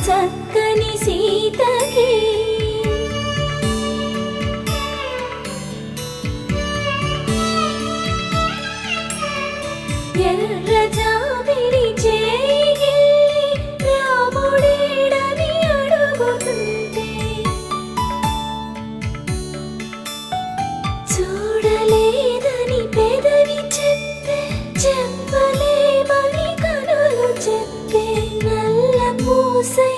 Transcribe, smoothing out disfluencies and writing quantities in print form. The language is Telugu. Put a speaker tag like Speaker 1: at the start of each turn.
Speaker 1: చక్కని సీతకి ఎర్ర జాబిలి చేయి రాముడేడని అడుగుతుంటే చూడలేదని పెదవి చెప్పే చెప్పలేమని కనులు చెప్పే నల్ల పూసై